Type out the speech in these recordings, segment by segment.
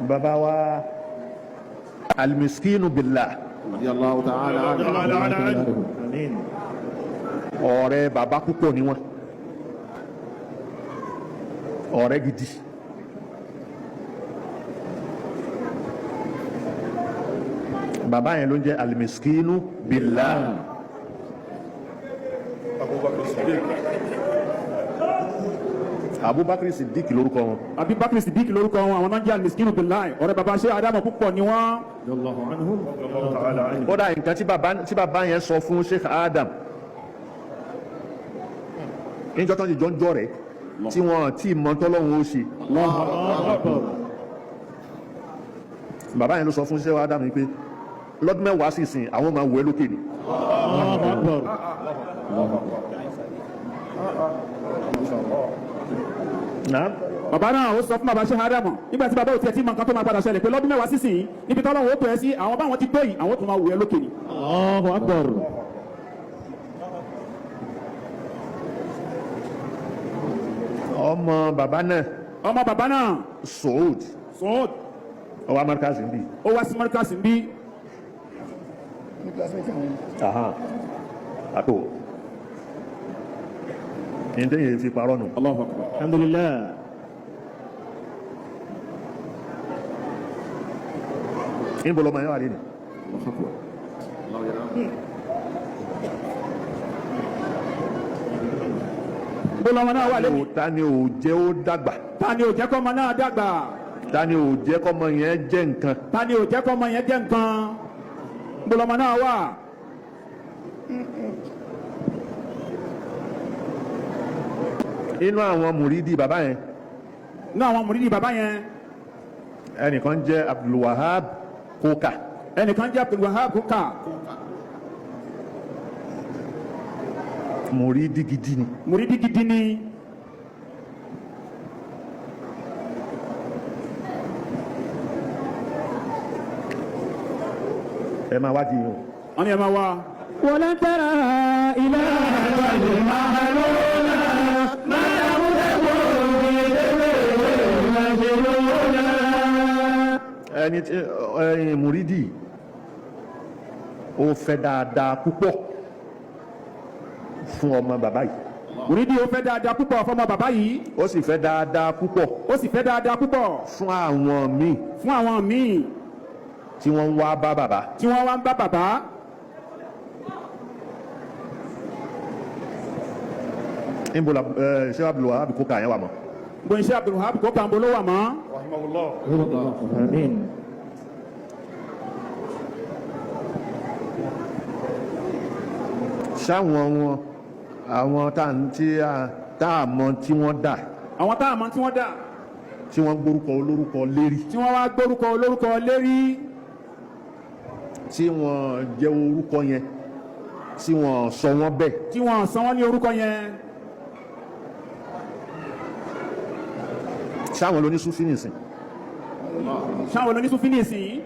bàbá wa alimiskinu billah radiyallahu ta'ala anhu. ọ̀rẹ́ bàbá púpọ̀ ni wọ́n, ọ̀rẹ́ gidi. bàbá yẹn ló ń jẹ́ alimiskinu billah. Abubakar Siddiq lórúkọ wọn. Abubakar Siddiq lórúkọ wọn, àwọn náà jẹ́ alimiskinu billah, ọ̀rẹ́ bàbá ṣe Adamu púpọ̀ ni wọ́n. kódà nǹkan tí bàbá yẹn sọ fún Sheikh Adam níjọ́ tán ti jọ ń jọ rẹ̀ tí wọ́n tí mọ tọ́lọ́hún ó ṣe. bàbá yẹn ló sọ fún Sheikh Adam pé lọ́dún mẹ́wàá sì sìn àwọn máa wọ ẹ́ lókè ni. bàbá náà ó sọ fún bàbá Sheikh Adamu nígbà tí bàbá ò tiẹ̀ tí mọ nǹkan tó máa padà ṣẹlẹ̀ pé lọ́dún mẹ́wàá sísìn níbi tọ́lọ́hún ó tó ẹ sí àwọn báwọn ti tó yìí àwọn tó máa wọ ẹ́ lókè ni. ọmọ bàbá náà Saud ó wá Morkaz ń bí. ó wá sí Morkaz ń bí. àpò ní tẹ́yìn fi parọ́ nù. Allahu Akbar. Alhamdulillah. ní bọ́lọ́mọ yẹn wà lé ní. bọ́lọ́mọ náà wà lé ní. ta ni ò jẹ́ ó dàgbà. ta ni ò jẹ́ kọ́mọ náà dàgbà. ta ni ò jẹ́ kọ́mọ yẹn jẹ́ nǹkan. ta ni ò jẹ́ kọ́mọ yẹn jẹ́ nǹkan. bọ́lọ́mọ náà wà. inú àwọn mùrídìí bàbá yẹn. inú àwọn mùrídìí bàbá yẹn. ẹnìkan jẹ́ Abdulwahab Koka. ẹnìkan jẹ́ Abdulwahab Koka. mùrídìí gidi ni. mùrídìí gidi ni. ẹ máa wá di yín o. wọ́n ní ẹ máa wá. wọ́n tẹ́ra ilé ìwádìí máa lóná máa dáwọ́ ẹni tí mùrídìí ó fẹ́ dáadáa púpọ̀ fún ọmọ bàbá yìí. mùrídìí ó fẹ́ dáadáa púpọ̀ fún ọmọ bàbá yìí. ó sì fẹ́ dáadáa púpọ̀. ó sì fẹ́ dáadáa púpọ̀. fún àwọn míì. fún àwọn míì. tí wọ́n ń wá bá bàbá. tí wọ́n wá ń bá bàbá. níbo la ṣé Abdulwahab Koka yẹn wà mọ́. bóyá ṣé Abdulwahab Koka ń bolo wà mọ́. Àmín. sáwọn wọn àwọn tá a mọ tí wọ́n dà. àwọn tá a mọ tí wọ́n dà. tí wọ́n gbórúkọ olórúkọ lérí. tí wọ́n wá gbórúkọ olórúkọ lérí. tí wọ́n jẹ́ orúkọ yẹn tí wọ́n sọ wọ́n bẹ́ẹ̀. tí wọ́n sọ wọ́n ní orúkọ yẹn. sáwọn lóní Sufi nìsín. sáwọn lóní Sufi nìsín.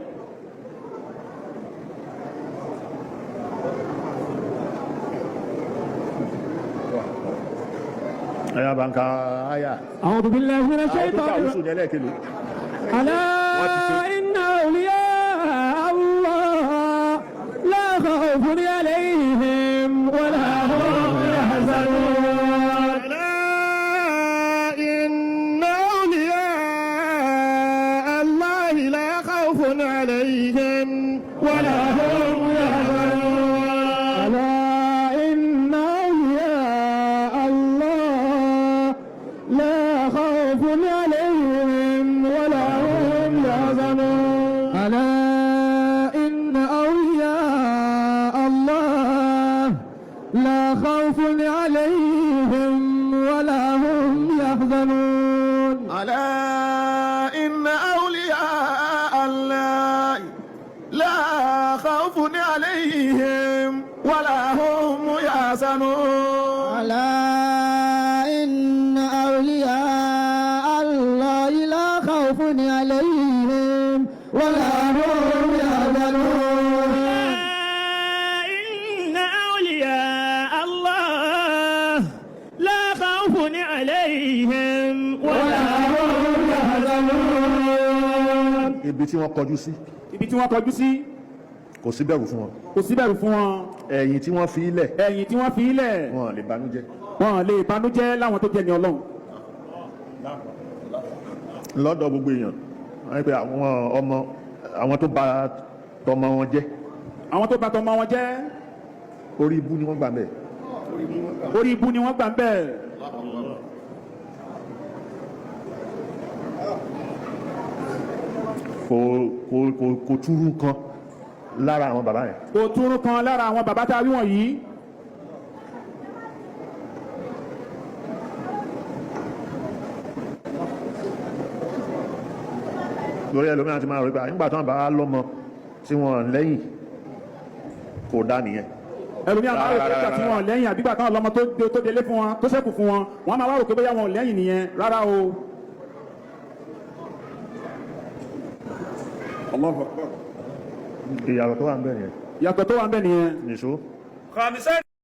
ẹ̀yà bàǹkà àyà. A'udhu billahi minash àwọn tó kà shaitanir oṣù ní ẹlẹ́ẹ̀kẹ́lẹ́. Ala inna awliya Allah la khawfun alayhim wa la hum yahzanun. Ala inna awliya Allah la khawfun alayhim wa la hum yahzanun. Ala inna awliya Allah la khawfun alayhim wa la hum yahzanun. Ala inna awliya Allah la khawfun alayhim wa la hum yahzanun. ألا إن أولياء الله لا خوف عليهم ولا هم يحزنون. ألا إن أولياء الله لا خوف عليهم ولا هم يحزنون. إن أولياء الله لا خوف عليهم ولا هم يحزنون. ibi tí wọ́n kọjú sí ibi tí wọ́n kọjú sí kò sí bẹ̀rù fún wọn. kò sí bẹ̀rù fún wọn. ẹ̀yìn tí wọ́n fi ilẹ̀ ẹ̀yìn tí wọ́n fi ilẹ̀ wọn lè banújẹ́. wọn lè banújẹ́ láwọn tó jẹ́ ní ọlọ́run. lọ́dọ̀ gbogbo èèyàn wọ́n pe àwọn ọmọ àwọn tó bà tọmọ wọn jẹ́. àwọn tó bà tọmọ wọn jẹ́. orí ibú ni wọ́n gbà bẹ́ẹ̀. orí ibú ni wọ́n gbà bẹ́ẹ̀. kò túrú kan lára àwọn bàbá yẹn. kò túrú kan lára àwọn bàbá tá a rí wọ̀nyí. lórí ẹlòmíràn ti máa rí pé nígbà tí wọ́n bá lọ́mọ tí wọ́n lẹ́yìn kò dá nìyẹn. ẹlòmíràn máa rò pé nígbà tí wọ́n lẹ́yìn àbígbà táwọn lọ́mọ tó délé fún wọn tó ṣẹ́kù fún wọn wọ́n máa wá rò pé bóyá wọn lẹ́yìn nìyẹn rárá o. Allahu Akbar. ìyàtọ̀ tó wà ń bẹ nìyẹn. ìyàtọ̀ tó wà ń bẹ nìyẹn. nìṣó.